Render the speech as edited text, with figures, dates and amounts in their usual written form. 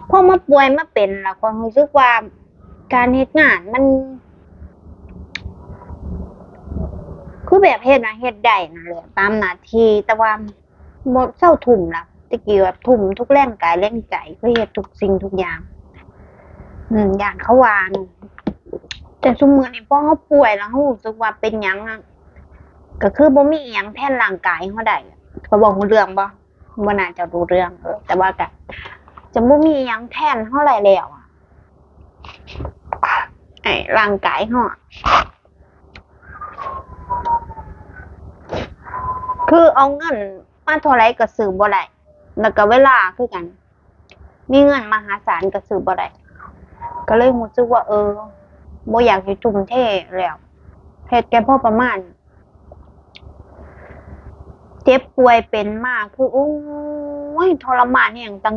พอมาป่วยมาเป็นแล้วก็รู้สึกว่าการเฮ็ดงานมันคือแบบเฮ็ดน่ะเฮ็ดได้นั่นแหละตามหน้าที่แต่ว่าบ่เซาทุ่มล่ะแต่กี้แบบทุ่มทุกแรงกายแรงใจคือเฮ็ดทุกสิ่งทุกอย่างย้านเขาว่าแต่ซุมื้อนี้พอเราป่วยแล้วเรารู้สึกว่าเป็นหยังอะก็คือบ่มีอิหยังแทนร่างกายเราได้เขาเว้ารู้เรื่องบ่บ่น่าจะรู้เรื่องแต่ว่าก็จะบ่มีอิหยังแทนเราได้แล้วอะไอ้ร่างกายเราอะคือเอาเงินมาเท่าไรก็ซื้อบ่ได้แล้วก็เวลาคือกันมีเงินมหาศาลก็ซื้อบ่ได้ก็เลยรู้สึกว่าบ่อยากสิทุ่มเทแล้วเฮ็ดแค่พอประมาณเจ็บป่วยเป็นมาคือโอ๊ยทรมานแรงตั้งแต่